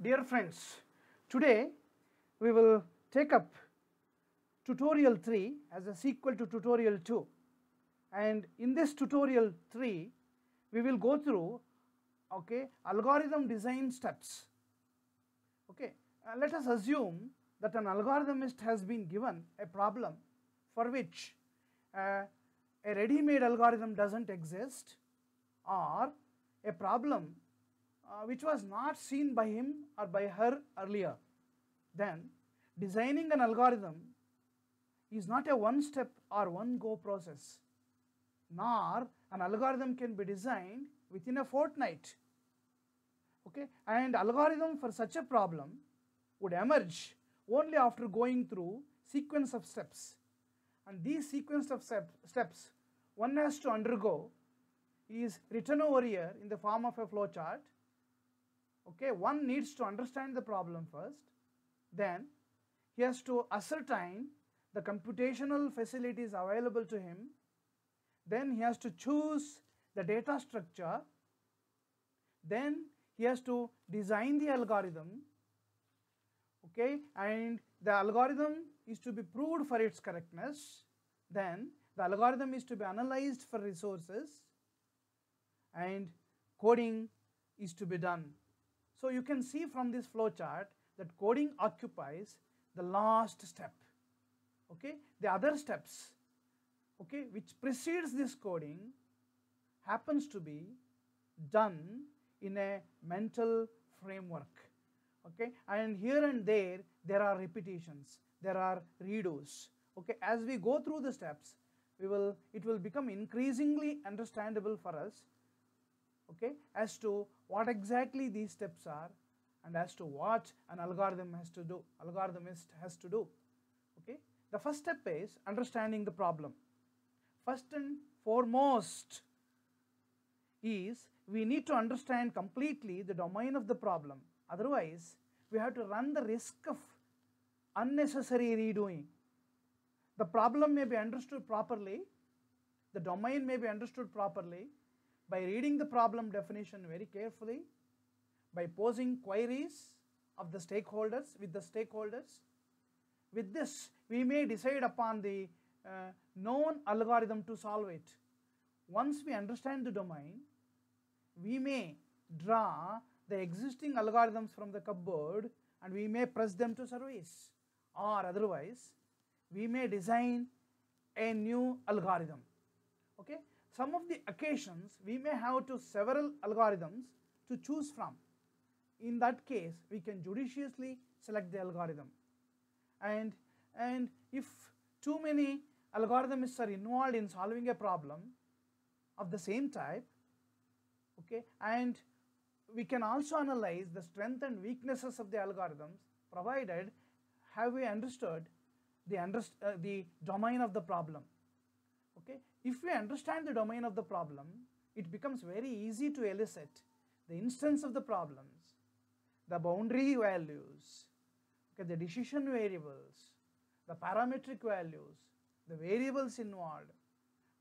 Dear friends, today we will take up tutorial 3 as a sequel to tutorial 2, and in this tutorial 3 we will go through algorithm design steps. Let us assume that an algorithmist has been given a problem for which a ready-made algorithm doesn't exist, or a problem which was not seen by him or by her earlier. Then designing an algorithm is not a one step or one go process, nor an algorithm can be designed within a fortnight. And algorithm for such a problem would emerge only after going through sequence of steps, and these sequence of steps one has to undergo is written over here in the form of a flow chart. One needs to understand the problem first, then he has to ascertain the computational facilities available to him, then he has to choose the data structure, then he has to design the algorithm, and the algorithm is to be proved for its correctness, then the algorithm is to be analyzed for resources, and coding is to be done. So you can see from this flow chart that coding occupies the last step. The other steps which precedes this coding happens to be done in a mental framework. And here and there are repetitions, there are redos. As we go through the steps, it will become increasingly understandable for us as to what exactly these steps are, and as to what an algorithm has to do, algorithmist has to do. The first step is understanding the problem. First and foremost is we need to understand completely the domain of the problem. Otherwise, we have to run the risk of unnecessary redoing. The problem may be understood properly, the domain may be understood properly by reading the problem definition very carefully, by posing queries of the stakeholders with the stakeholders. With this, we may decide upon the known algorithm to solve it. Once we understand the domain, we may draw the existing algorithms from the cupboard and we may press them to service, or otherwise we may design a new algorithm. Some of the occasions we may have several algorithms to choose from. In that case, we can judiciously select the algorithm. And if too many algorithms are involved in solving a problem of the same type, and we can also analyze the strengths and weaknesses of the algorithms, provided have we understood the domain of the problem. If we understand the domain of the problem, it becomes very easy to elicit the instance of the problems, the boundary values, the decision variables, the parametric values, the variables involved,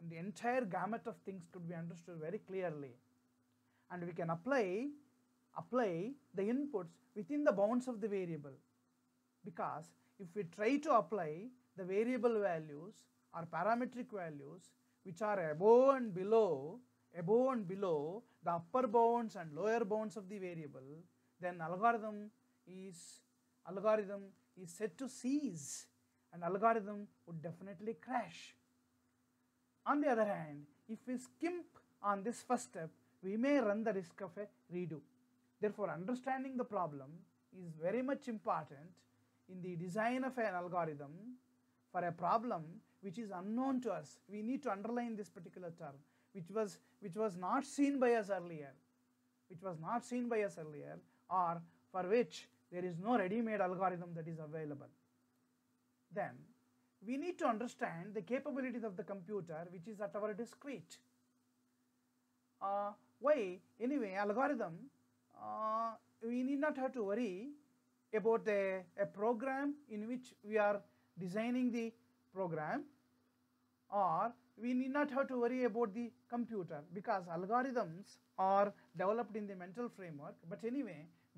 and the entire gamut of things could be understood very clearly. And we can apply the inputs within the bounds of the variable, because if we try to apply the variable values or parametric values which are above and below the upper bounds and lower bounds of the variable, then algorithm is set to cease, and algorithm would definitely crash. On the other hand, if we skimp on this first step, we may run the risk of a redo. Therefore, understanding the problem is very much important in the design of an algorithm for a problem which is unknown to us. We need to underline this particular term, which was not seen by us earlier, or for which there is no ready-made algorithm that is available. Then we need to understand the capabilities of the computer which is at our discrete. Why? Anyway, algorithm, we need not have to worry about a program in which we are designing the program, or we need not have to worry about the computer, because algorithms are developed in the mental framework. But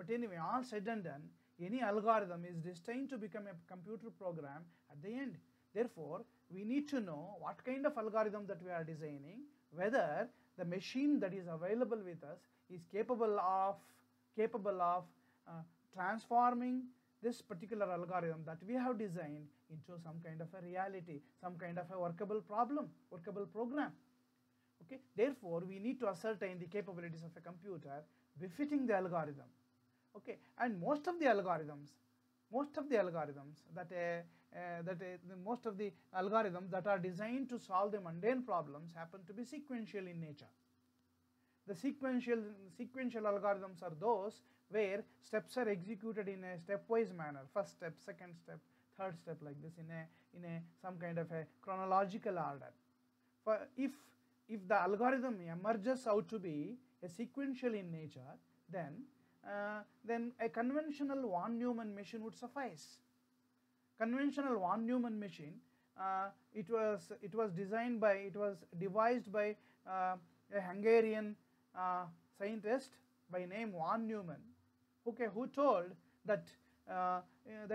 But anyway, all said and done, any algorithm is destined to become a computer program at the end. Therefore, we need to know what kind of algorithm that we are designing, whether the machine that is available with us is capable of transforming this particular algorithm that we have designed into some kind of a reality, some kind of a workable program. Okay, therefore we need to ascertain the capabilities of a computer befitting the algorithm. Okay, and most of the algorithms that are designed to solve the mundane problems happen to be sequential in nature. The sequential algorithms are those where steps are executed in a stepwise manner, first step, second step, third step, like this, in a some kind of a chronological order. For if the algorithm emerges out to be a sequential in nature, then a conventional von Neumann machine would suffice. Conventional von Neumann machine, it was devised by a Hungarian scientist by name von Neumann, who told that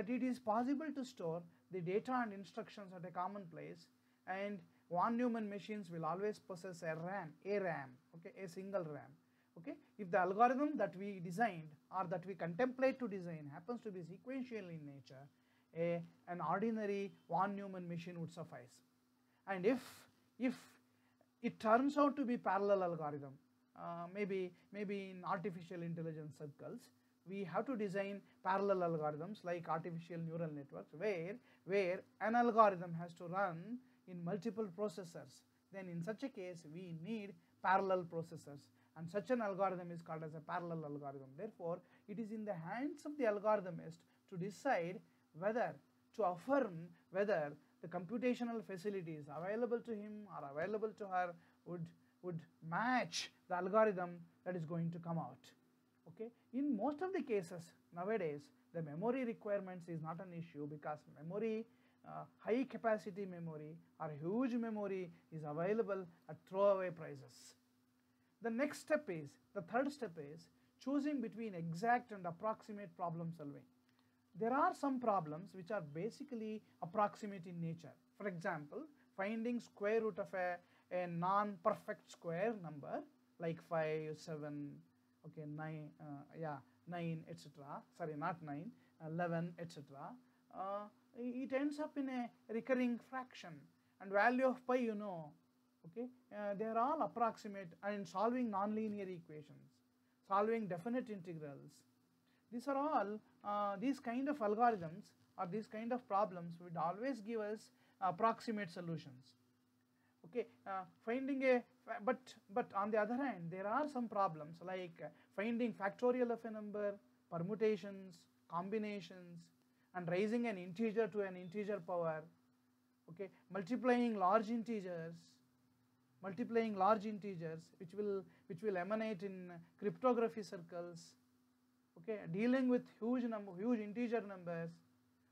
it is possible to store the data and instructions at a common place, and von Neumann machines will always possess a RAM, a single RAM. Okay, if the algorithm that we designed or that we contemplate to design happens to be sequential in nature, an ordinary von Neumann machine would suffice. And if it turns out to be parallel algorithm, maybe in artificial intelligence circles, we have to design parallel algorithms like artificial neural networks, where an algorithm has to run in multiple processors. Then in such a case we need parallel processors, and such an algorithm is called as a parallel algorithm. Therefore, it is in the hands of the algorithmist to decide whether to affirm whether the computational facilities available to him or available to her would match the algorithm that is going to come out. Okay, in most of the cases nowadays, the memory requirements is not an issue, because memory, high capacity memory or huge memory is available at throwaway prices. The third step is choosing between exact and approximate problem solving. There are some problems which are basically approximate in nature. For example, finding square root of a non-perfect square number like 5, 7, okay, 9, 9, etc. Sorry, not 9, 11, etc. It ends up in a recurring fraction, and value of pi, you know. Okay, they are all approximate, and solving nonlinear equations, solving definite integrals. These are all these kind of algorithms or these kind of problems would always give us approximate solutions. Okay, but on the other hand, there are some problems like finding factorial of a number, permutations, combinations, and raising an integer to an integer power. Okay, multiplying large integers, which will emanate in cryptography circles. Okay, dealing with huge integer numbers,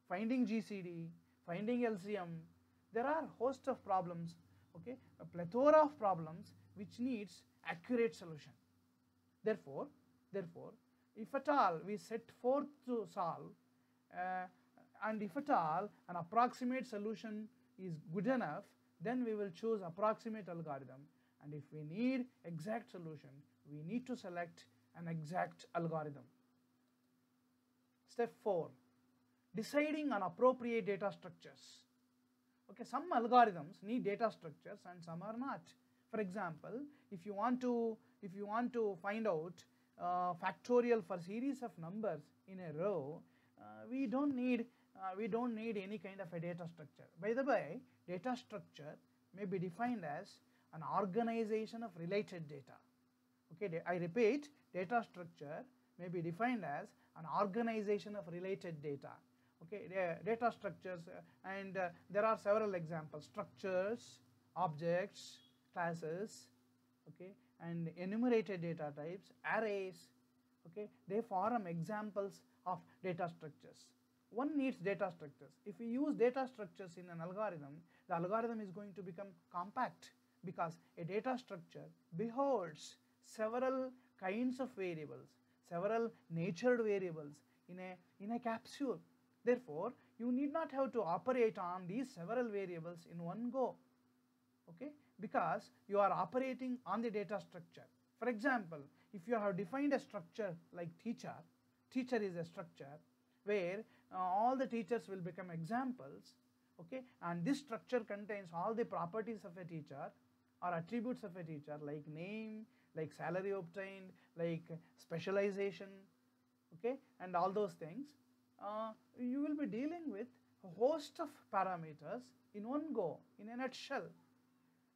finding GCD, finding LCM. There are a host of problems. Okay, a plethora of problems which needs accurate solution. Therefore, if at all we set forth to solve, and if at all an approximate solution is good enough, then we will choose approximate algorithm, and if we need exact solution, we need to select an exact algorithm. Step 4, deciding on appropriate data structures. Okay, some algorithms need data structures and some are not. For example, if you want to find out factorial for series of numbers in a row, we don't need any kind of a data structure. By the way, data structure may be defined as an organization of related data. Okay, I repeat, data structure may be defined as an organization of related data. Okay, data structures, and there are several examples: structures, objects, classes, okay, and enumerated data types, arrays. Okay, they form examples of data structures. One needs data structures. If we use data structures in an algorithm, the algorithm is going to become compact, because a data structure beholds several kinds of variables, several natured variables in a capsule. Therefore, you need not have to operate on these several variables in one go, okay, because you are operating on the data structure. For example, if you have defined a structure like teacher is a structure where all the teachers will become examples, okay, and this structure contains all the properties of a teacher or attributes of a teacher, like name, like salary obtained, like specialization, okay, and all those things. You will be dealing with a host of parameters in one go, in a nutshell.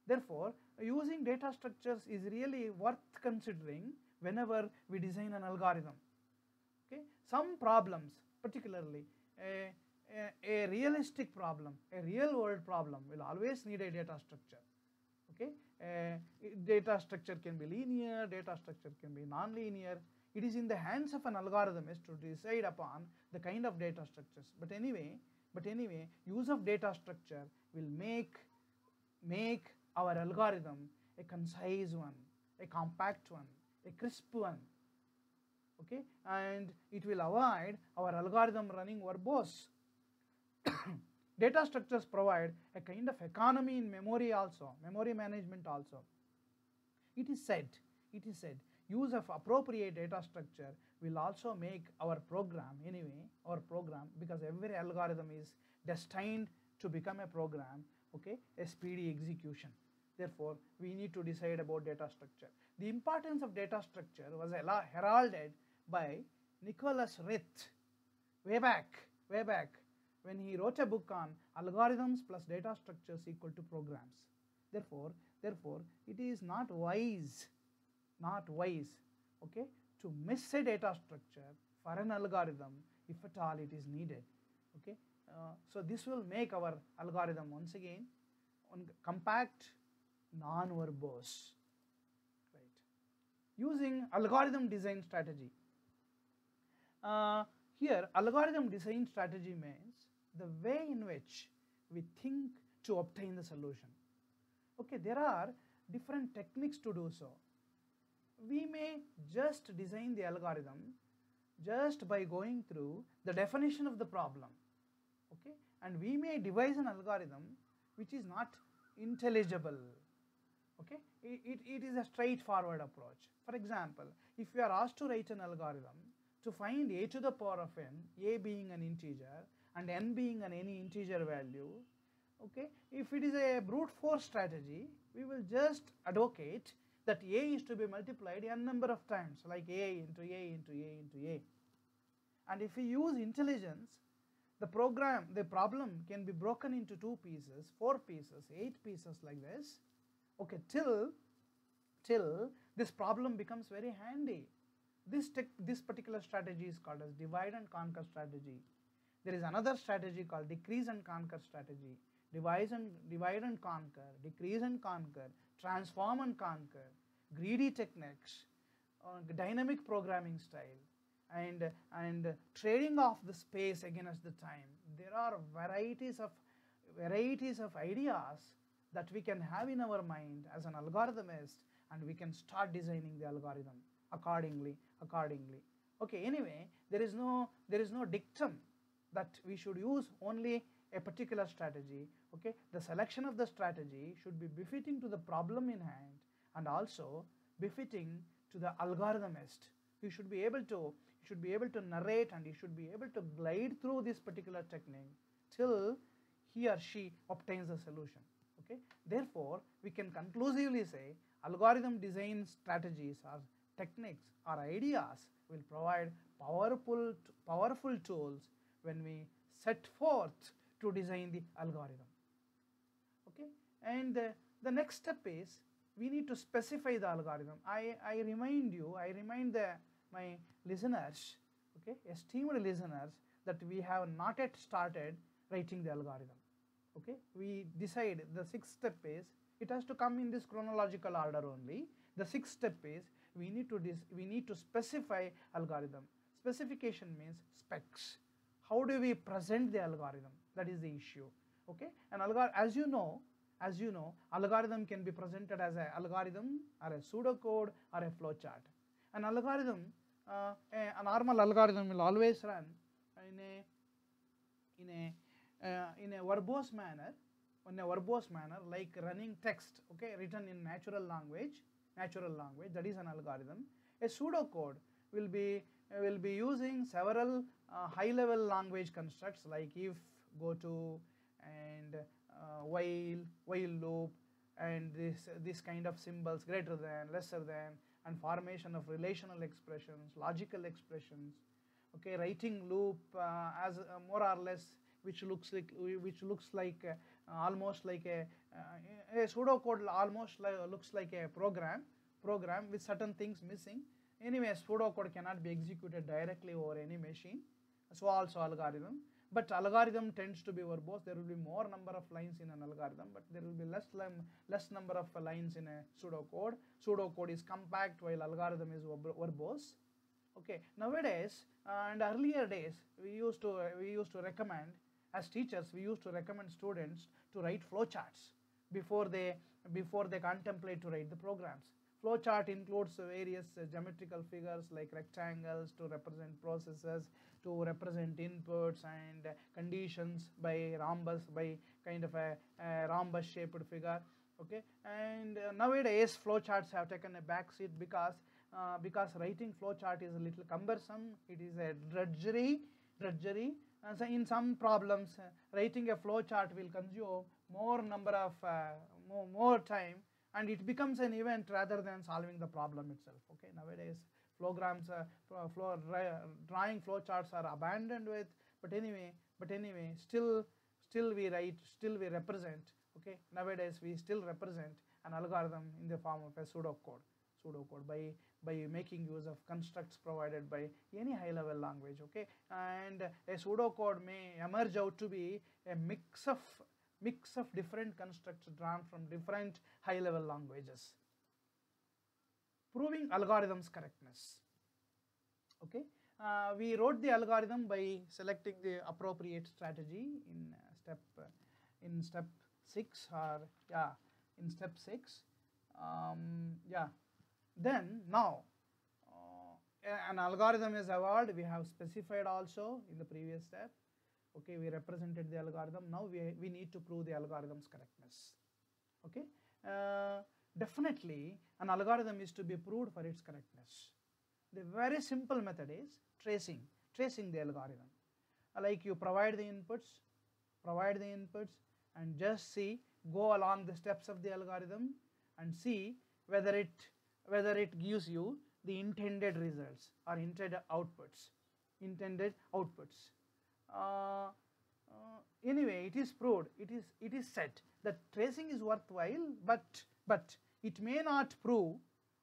Therefore, using data structures is really worth considering whenever we design an algorithm. Okay, some problems, particularly a realistic problem, a real world problem, will always need a data structure. Okay, data structure can be linear, data structure can be non-linear. It is in the hands of an algorithmist to decide upon the kind of data structures. But anyway, use of data structure will make our algorithm a concise one, a compact one, a crisp one, okay, and it will avoid our algorithm running verbose. Data structures provide a kind of economy in memory also, memory management also. It is said, use of appropriate data structure will also make our program, because every algorithm is destined to become a program, okay, a speedy execution. Therefore, we need to decide about data structure. The importance of data structure was heralded by Nicholas Ritz way back when he wrote a book on algorithms plus data structures equal to programs. Therefore, it is not wise, okay, to miss a data structure for an algorithm if at all it is needed. Okay, so this will make our algorithm once again compact, non-verbose. Right. Using algorithm design strategy. Here, algorithm design strategy means the way in which we think to obtain the solution. Okay, there are different techniques to do so. We may just design the algorithm just by going through the definition of the problem, okay, and we may devise an algorithm which is not intelligible, okay. It is a straightforward approach. For example, if you are asked to write an algorithm to find a to the power of n, a being an integer and n being an any integer value, okay, if it is a brute force strategy, we will just advocate that a is to be multiplied n number of times, like a into a into a into a. And if we use intelligence, the problem can be broken into 2 pieces, 4 pieces, 8 pieces like this, okay, till this problem becomes very handy. This particular strategy is called as divide and conquer strategy. There is another strategy called decrease and conquer strategy. Divide and conquer, decrease and conquer, transform and conquer, greedy techniques, dynamic programming style, and trading off the space against the time. There are varieties of ideas that we can have in our mind as an algorithmist, and we can start designing the algorithm accordingly. Okay, anyway, there is no dictum that we should use only a particular strategy. Okay, the selection of the strategy should be befitting to the problem in hand and also befitting to the algorithmist. You should be able to narrate, and you should be able to glide through this particular technique till he or she obtains the solution. Okay, therefore we can conclusively say algorithm design strategies or techniques or ideas will provide powerful tools when we set forth to design the algorithm. Okay, and the next step is we need to specify the algorithm. I remind my listeners, okay, esteemed listeners, that we have not yet started writing the algorithm. Okay, we decide the 6th step is, it has to come in this chronological order only. The 6th step is we need to specify algorithm. Specification means specs. How do we present the algorithm? That is the issue. Okay, and as you know, algorithm can be presented as an algorithm or a pseudocode or a flowchart. An algorithm a normal algorithm will always run in a verbose manner, like running text, okay, written in natural language, that is an algorithm. A pseudocode will be using several high level language constructs like if, go to, and while loop, and this kind of symbols, greater than, lesser than, and formation of relational expressions, logical expressions, okay, writing loop as more or less, which looks like almost like a pseudocode, almost looks like a program with certain things missing. Anyway, pseudocode cannot be executed directly over any machine, so also algorithm. But algorithm tends to be verbose. There will be more number of lines in an algorithm, but there will be less number of lines in a pseudocode. Pseudocode is compact while algorithm is verbose. Okay, nowadays and earlier days we used to recommend, as teachers we used to recommend students to write flowcharts before they contemplate to write the programs. Flowchart includes various geometrical figures like rectangles to represent processes, to represent inputs and conditions by rhombus, by kind of a rhombus shaped figure. Okay, and nowadays flowcharts have taken a back seat because writing flowchart is a little cumbersome. It is a drudgery. And so in some problems, writing a flowchart will consume more number of more time, and it becomes an event rather than solving the problem itself. Okay, nowadays drawing flowcharts are abandoned with, but anyway, still we represent. Okay, nowadays we still represent an algorithm in the form of a pseudocode by making use of constructs provided by any high level language. Okay, and a pseudocode may emerge out to be a mix of different constructs drawn from different high level languages. Proving algorithm's correctness. Okay, we wrote the algorithm by selecting the appropriate strategy in step 6, or yeah, in step 6. Then now an algorithm is evolved. We have specified also in the previous step. Okay, we represented the algorithm. Now we need to prove the algorithm's correctness. Okay, definitely an algorithm is to be proved for its correctness. The very simple method is tracing the algorithm. Like you provide the inputs, and just go along the steps of the algorithm and see whether it gives you the intended results or intended outputs. Anyway, it is proved, it is said that tracing is worthwhile, but it may not prove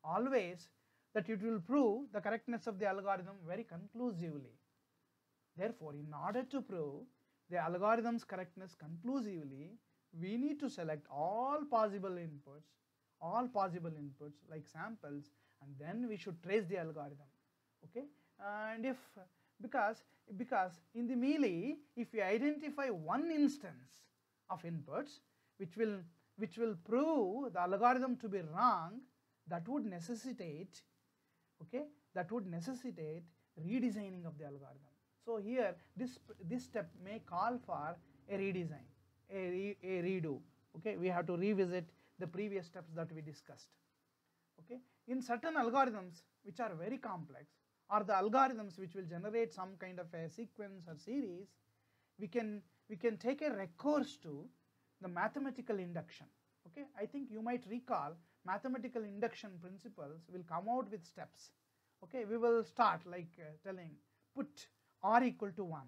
always that it will prove the correctness of the algorithm very conclusively. Therefore, in order to prove the algorithm's correctness conclusively, we need to select all possible inputs like samples, and then we should trace the algorithm. Okay, and because in the melee, if we identify one instance of inputs which will prove the algorithm to be wrong, that would necessitate redesigning of the algorithm. So here this step may call for a redesign, a redo. Okay, we have to revisit the previous steps that we discussed. Okay, in certain algorithms which are very complex, or the algorithms which will generate some kind of a sequence or series, we can take a recourse to the mathematical induction. Okay, I think you might recall mathematical induction principles will come out with steps. Okay, we will start like telling put r equal to 1,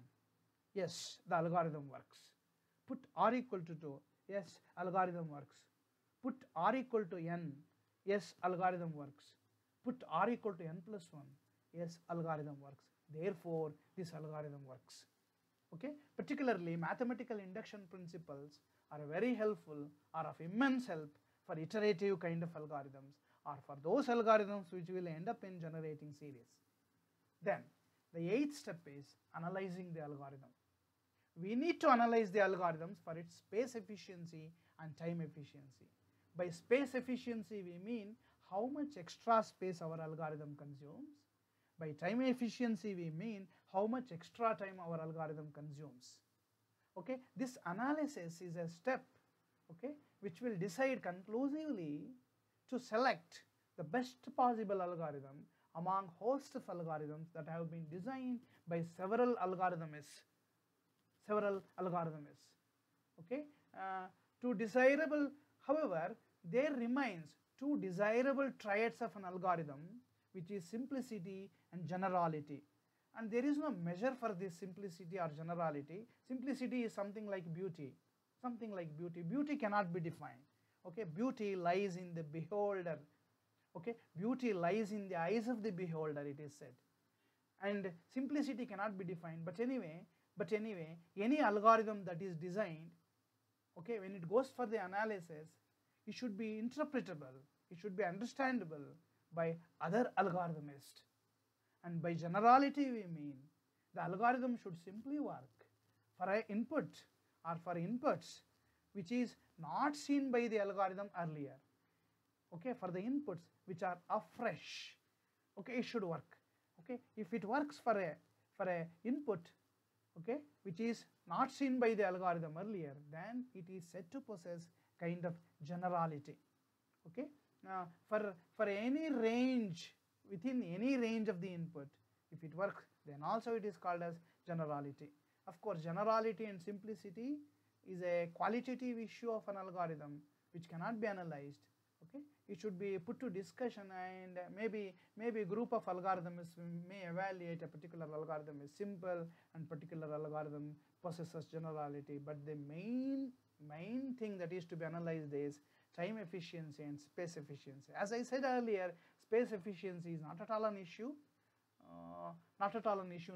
yes, the algorithm works. Put r equal to 2, yes, algorithm works. Put r equal to n, yes, algorithm works. Put r equal to n plus 1, yes, algorithm works. Therefore, this algorithm works. Okay, particularly mathematical induction principles are very helpful, are of immense help for iterative kind of algorithms, or for those algorithms which will end up in generating series. Then the 8th step is analyzing the algorithm. We need to analyze the algorithms for its space efficiency and time efficiency. By space efficiency we mean how much extra space our algorithm consumes. By time efficiency we mean how much extra time our algorithm consumes. Okay, this analysis is a step, okay, which will decide conclusively to select the best possible algorithm among host of algorithms that have been designed by several algorithmists. Okay, two desirable, however, there remains two desirable triads of an algorithm, which is simplicity and generality. And there is no measure for this simplicity or generality. Simplicity is something like beauty. Beauty cannot be defined. Okay, beauty lies in the beholder. Okay, beauty lies in the eyes of the beholder, it is said. And simplicity cannot be defined. But anyway, any algorithm that is designed, okay, when it goes for the analysis, it should be interpretable, it should be understandable by other algorithmists. And by generality we mean the algorithm should simply work for an input or for inputs which is not seen by the algorithm earlier. Okay, for the inputs which are afresh, okay, it should work. Okay, if it works for a input, okay, which is not seen by the algorithm earlier, then it is said to possess kind of generality. Okay, now for any range, within any range of the input, if it works, then also it is called as generality. Of course, generality and simplicity is a qualitative issue of an algorithm which cannot be analyzed. Okay, it should be put to discussion, and maybe a group of algorithms may evaluate a particular algorithm is simple and particular algorithm possesses generality. But the main thing that is to be analyzed is time efficiency and space efficiency. As I said earlier, space efficiency is not at all an issue.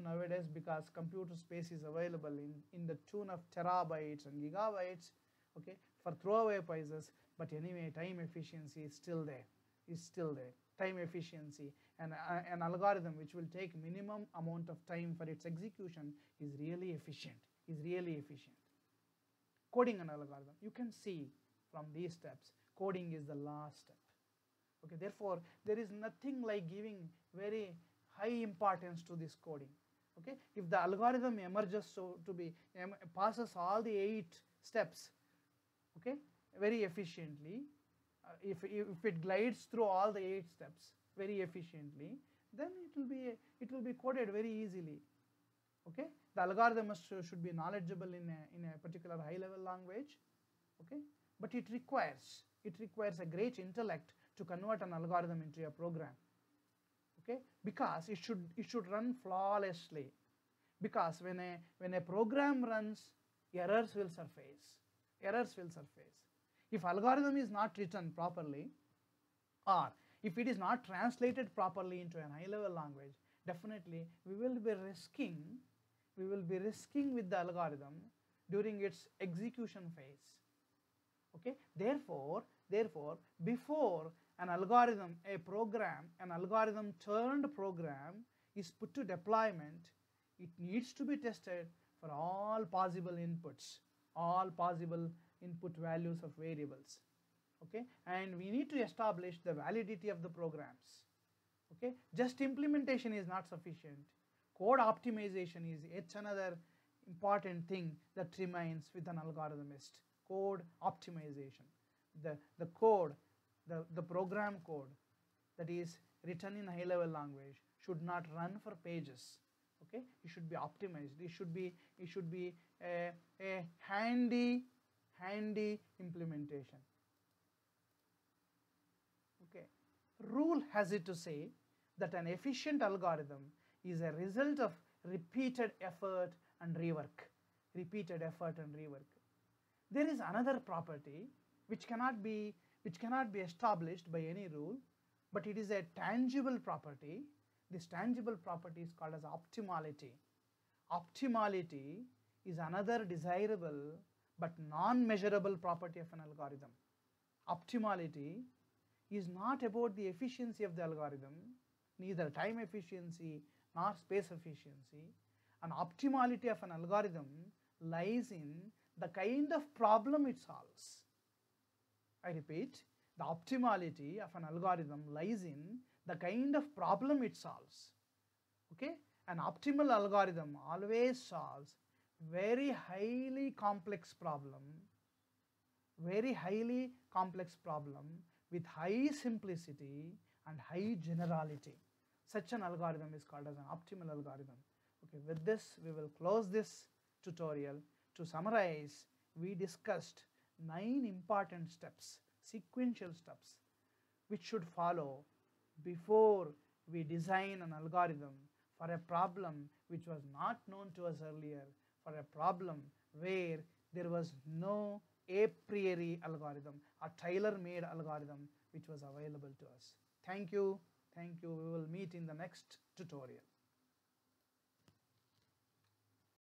Nowadays, because computer space is available in the tune of terabytes and gigabytes, okay, for throwaway prices. But anyway, time efficiency is still there. Time efficiency, and an algorithm which will take minimum amount of time for its execution is really efficient. Coding an algorithm, you can see from these steps, coding is the last step. Okay, therefore there is nothing like giving very high importance to this coding. Okay, if the algorithm emerges passes all the 8 steps, okay, very efficiently, if it glides through all the 8 steps very efficiently, then it will be coded very easily. Okay, the algorithm should be knowledgeable in a particular high level language. Okay, but it requires a great intellect to convert an algorithm into a program. Okay, because it should run flawlessly, because when a program runs, errors will surface. If algorithm is not written properly, or if it is not translated properly into a high level language, definitely we will be risking with the algorithm during its execution phase. Okay, therefore before an algorithm turned program is put to deployment, it needs to be tested for all possible inputs, all possible input values of variables. Okay, and we need to establish the validity of the programs. Okay, just implementation is not sufficient. Code optimization is yet another important thing that remains with an algorithmist. Code optimization, the program code that is written in high level language should not run for pages. Okay, it should be optimized. It should be a handy implementation. Okay, rule has it to say that an efficient algorithm is a result of repeated effort and rework. There is another property which cannot be established by any rule, but it is a tangible property. This tangible property is called as optimality. Optimality is another desirable but non-measurable property of an algorithm. Optimality is not about the efficiency of the algorithm, neither time efficiency nor space efficiency. An optimality of an algorithm lies in the kind of problem it solves. I repeat, the optimality of an algorithm lies in the kind of problem it solves. Okay, an optimal algorithm always solves very highly complex problem with high simplicity and high generality. Such an algorithm is called as an optimal algorithm. Okay, with this we will close this tutorial. To summarize, we discussed 9 important steps, sequential steps, which should follow before we design an algorithm for a problem which was not known to us earlier, for a problem where there was no a priori algorithm, a tailor-made algorithm which was available to us. Thank you. We will meet in the next tutorial.